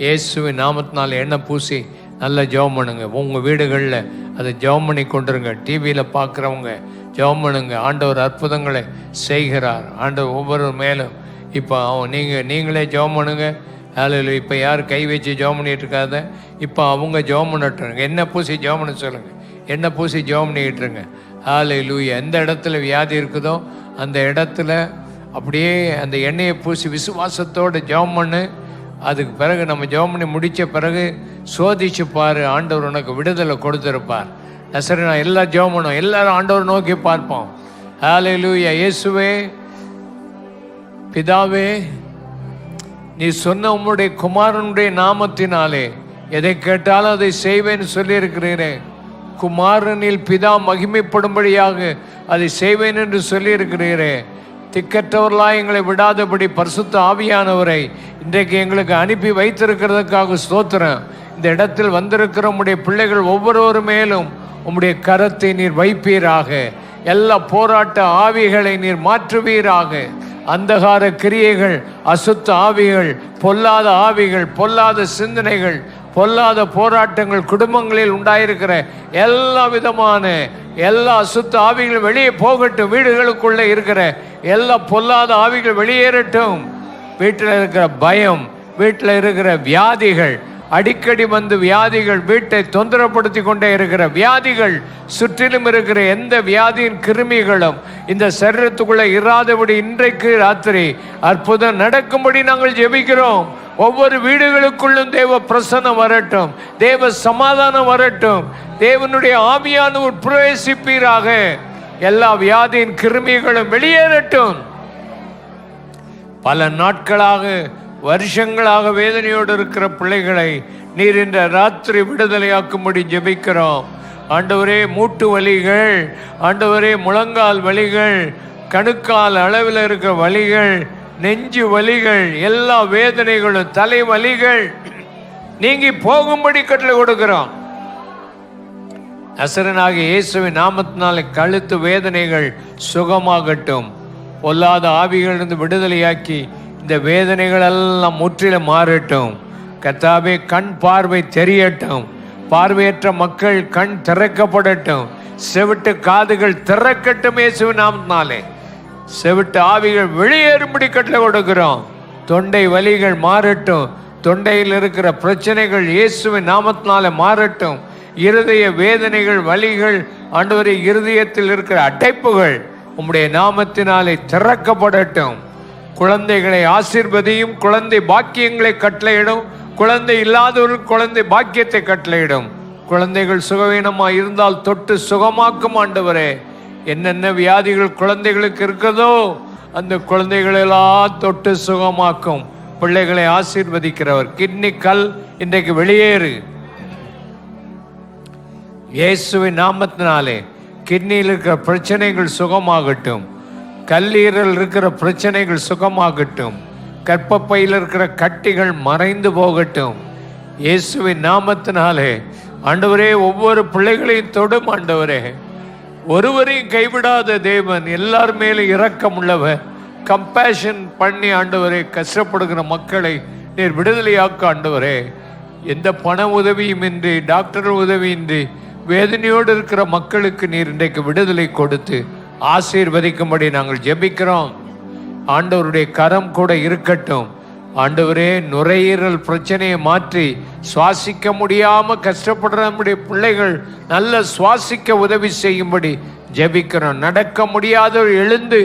இயேசுவின் நாமத்தினால் எண்ணெய் பூசி நல்லா ஜெபம் பண்ணுங்க. உங்கள் வீடுகளில் அதை ஜெபம் பண்ணி கொண்டுருங்க. டிவியில் பார்க்குறவங்க ஜெபம் பண்ணுங்க. ஆண்டவர் அற்புதங்களை செய்கிறார். ஆண்டவர் ஒவ்வொரு மேலும் இப்போ நீங்களே ஜெபம் பண்ணுங்க. ஹல்லேலூயா. இப்போ யார் கை வச்சு ஜெபம் பண்ணிட்டு இருக்காத, இப்போ அவங்க ஜெபம் பண்ணிட்டுருங்க. எண்ணெய் பூசி ஜெபம் பண்ண சொல்லுங்கள். எண்ணெய் பூசி ஜெபம் பண்ணிக்கிட்டுருங்க. ஹல்லேலூயா. எந்த இடத்துல வியாதி இருக்குதோ அந்த இடத்துல அப்படியே அந்த எண்ணெயை பூசி விசுவாசத்தோடு ஜெபம் பண்ணு. அதுக்கு பிறகு நம்ம ஜெபம் பண்ணி முடித்த பிறகு சோதிச்சு பாரு. ஆண்டவர் உனக்கு விடுதலை கொடுத்துருப்பார். சரி, நான் எல்லாம் ஜெபம் பண்ணுவோம். எல்லாரும் ஆண்டவர் நோக்கி பார்ப்போம். ஹல்லேலூயா. இயேசுவே, பிதாவே, நீ சொன்ன உம்முடைய குமாரனுடைய நாமத்தினாலே எதை கேட்டாலும் அதை செய்வேன்னு சொல்லியிருக்கிறீரே. குமாரனில் பிதா மகிமைப்படும்படியாக அதை செய்வேன் என்று சொல்லியிருக்கிறீரே. திக்கற்றவர்களாக எங்களை விடாதபடி பரிசுத்த ஆவியானவரை இன்றைக்கு எங்களுக்கு அனுப்பி வைத்திருக்கிறதுக்காக ஸ்தோத்திரம். இந்த இடத்தில் வந்திருக்கிற உம்முடைய பிள்ளைகள் ஒவ்வொருவர் மேலும் உம்முடைய கரத்தை நீர் வைப்பீராக. எல்லா போராட்ட ஆவிகளை நீர் மாற்றுவீராக. அந்தகார கிரியைகள், அசுத்த ஆவிகள், பொல்லாத ஆவிகள், பொல்லாத சிந்தனைகள், பொல்லாத போராட்டங்கள் குடும்பங்களில் உண்டாயிருக்கிற எல்லா விதமான எல்லா அசுத்த ஆவிகள் வெளியே போகட்டும். வீடுகளுக்குள்ளே இருக்கிற எல்லா பொல்லாத ஆவிகள் வெளியேறட்டும். வீட்டில் இருக்கிற பயம், வீட்டில் இருக்கிற வியாதிகள், அடிக்கடி வந்து வியாதிகள் வீட்டை தொந்தரப்படுத்தி கொண்டே இருக்கிற வியாதிகள், சுற்றிலும் இருக்கிற எந்த வியாதியின் கிருமிகளும் இந்த சரீரத்துக்குள்ள இராதபடி இன்றைக்கு ராத்திரி அற்புதம் நடக்கும்படி நாங்கள் ஜெபிக்கிறோம். ஒவ்வொரு வீடுகளுக்குள்ளும் தேவ பிரசன்னம் வரட்டும். தேவ சமாதானம் வரட்டும். தேவனுடைய ஆவியானவர் பிரவேசிப்பீராக. எல்லா வியாதியின் கிருமிகளும் வெளியேறட்டும். பல நாட்களாக வருஷங்களாக வேதனையோடு இருக்கிற பிள்ளைகளை நீர் இந்த ராத்திரி விடுதலையாக்கும்படி ஜெபிக்கிறோம். ஆண்டவரே, மூட்டு வலிகள், ஆண்டவரே முழங்கால் வலிகள், கணுக்கால் அளவில் இருக்கிற வலிகள், நெஞ்சு வலிகள், எல்லா வேதனைகளும் தலை வலிகள் நீங்கி போகும்படி கட்டளை கொடுக்கிறோம். நசரனாகிய இயேசுவின் நாமத்தினாலே கழுத்து வேதனைகள் சுகமாகட்டும். பொல்லாத ஆவிகளிலிருந்து விடுதலையாக்கி இந்த வேதனைகள் எல்லாம் முற்றிலும் மாறட்டும். கர்த்தாவே கண் பார்வை தெரியட்டும், பார்வையற்ற மக்கள் கண் திறக்கப்படட்டும், செவிட்டு காதுகள் திறக்கட்டும் இயேசுவின் நாமத்தினாலே. செவிட்டு ஆவிகள் வெளியேறும்படி கட்டளை கொடுக்கிறோம். தொண்டை வலிகள் மாறட்டும், தொண்டையில் இருக்கிற பிரச்சனைகள் இயேசுவின் நாமத்தினாலே மாறட்டும். இருதய வேதனைகள், வலிகள், ஆண்டவரே இருதயத்தில் இருக்கிற அடைப்புகள் உம்முடைய நாமத்தினாலே திறக்கப்படட்டும். குழந்தைகளை ஆசீர்வதியும், குழந்தை பாக்கியங்களை கட்டளையிடும், குழந்தை இல்லாதவர்கள் குழந்தை பாக்கியத்தை கட்டளையிடும். குழந்தைகள் சுகவீனமாக இருந்தால் தொட்டு சுகமாக்கும் ஆண்டவரே. என்னென்ன வியாதிகள் குழந்தைகளுக்கு இருக்கிறதோ அந்த குழந்தைகளெல்லாம் தொட்டு சுகமாக்கும். பிள்ளைகளை ஆசீர்வதிக்கிறவர். கிட்னி கல் இன்றைக்கு வெளியேறு இயேசுவின் நாமத்தினாலே. கிட்னியில் இருக்கிற பிரச்சனைகள் சுகமாகட்டும், கல்லீரல் இருக்கிற பிரச்சனைகள் சுகமாகட்டும், கர்ப்பப்பையில் இருக்கிற கட்டிகள் மறைந்து போகட்டும் இயேசுவின் நாமத்தினாலே. ஆண்டவரே ஒவ்வொரு பிள்ளைகளையும் தொடும் ஆண்டவரே. ஒருவரையும் கைவிடாத தேவன், எல்லார் மேலும் இரக்கம் உள்ளவர். கம்பேஷன் பண்ணி ஆண்டவரே கஷ்டப்படுகிற மக்களை நீர் விடுதலையாக்க ஆண்டவரே. எந்த பண உதவியும் இன்றி, டாக்டர் உதவியின்றி வேதனையோடு இருக்கிற மக்களுக்கு நீர் இன்றைக்கு விடுதலை கொடுத்து ஆசீர்வதிக்கும்படி நாங்கள் ஜெபிக்கிறோம். ஆண்டவருடைய கரம் கூட இருக்கட்டும் ஆண்டவரே. நுரையீரல் பிரச்சனையை மாற்றி சுவாசிக்க முடியாம கஷ்டப்படுற நம்முடைய பிள்ளைகள் நல்ல சுவாசிக்க உதவி செய்யும்படி ஜெபிக்கிறோம். நடக்க முடியாதவர் எழுந்து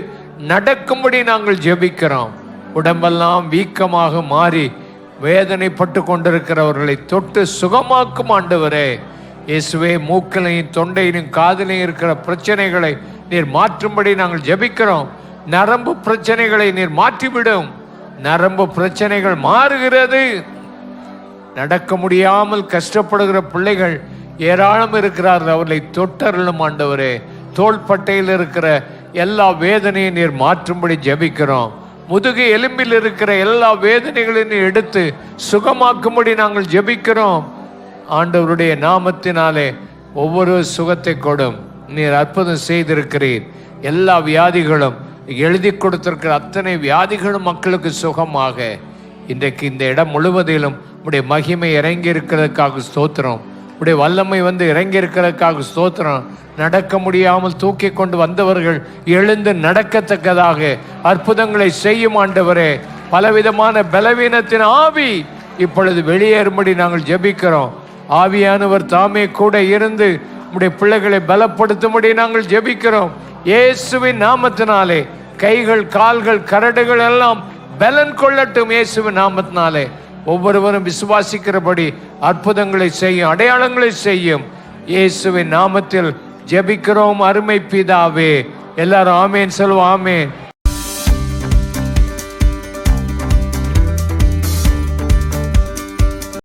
நடக்கும்படி நாங்கள் ஜெபிக்கிறோம். உடம்பெல்லாம் வீக்கமாக மாறி வேதனைப்பட்டு கொண்டிருக்கிறவர்களை தொட்டு சுகமாக்கும் ஆண்டவரே. இயேசுவே மூக்கிலையும் தொண்டையிலும் காதிலையும் இருக்கிற பிரச்சனைகளை நீர் மாற்றும்படி நாங்கள் ஜெபிக்கிறோம். நரம்பு பிரச்சனைகளை நீர் மாற்றிவிடும். நரம்பு பிரச்சனைகள் மாறுகிறது. நடக்க முடியாமல் கஷ்டப்படுகிற பிள்ளைகள் ஏராளம் இருக்கிறார்கள். அவர்களை தொட்டருளும் ஆண்டவரே. தோள்பட்டையில் இருக்கிற எல்லா வேதனையும் நீர் மாற்றும்படி ஜெபிக்கிறோம். முதுகு எலும்பில் இருக்கிற எல்லா வேதனைகளையும் எடுத்து சுகமாக்கும்படி நாங்கள் ஜெபிக்கிறோம். ஆண்டவருடைய நாமத்தினாலே ஒவ்வொரு சுகத்தை கொடும். நீர் அற்புதம் செய்திருக்கிறீர். எல்லா வியாதிகளும் எழுதி கொடுத்திருக்கிற அத்தனை வியாதிகளும் மக்களுக்கு சுகமாக இன்றைக்கு இந்த இடம் முழுவதிலும் உடைய மகிமை இறங்கி இருக்கிறதுக்காக ஸ்தோத்திரம். உடைய வல்லமை வந்து இறங்கி இருக்கிறதுக்காக ஸ்தோத்திரம். நடக்க முடியாமல் தூக்கி கொண்டு வந்தவர்கள் எழுந்து நடக்கத்தக்கதாக அற்புதங்களை செய்யும் ஆண்டவரே. பலவிதமான பலவீனத்தின் ஆவி இப்பொழுது வெளியேறும்படி நாங்கள் ஜெபிக்கிறோம். ஆவியானவர் தாமே கூட இருந்து உடைய பிள்ளைகளை பலப்படுத்தும்படி நாங்கள் ஜெபிக்கிறோம். இயேசுவின் நாமத்தினாலே கைகள், கால்கள், கரடுகள் எல்லாம் பலன் கொள்ளட்டும் இயேசுவின் நாமத்தினாலே. ஒவ்வொருவரும் விசுவாசிக்கிறபடி அற்புதங்களை செய்யும், அடையாளங்களை செய்யும். இயேசுவின் நாமத்தில் ஜெபிக்கிறோம் அருமை பிதாவே. எல்லாரும் ஆமேன் சொல்லுவோம். ஆமேன்.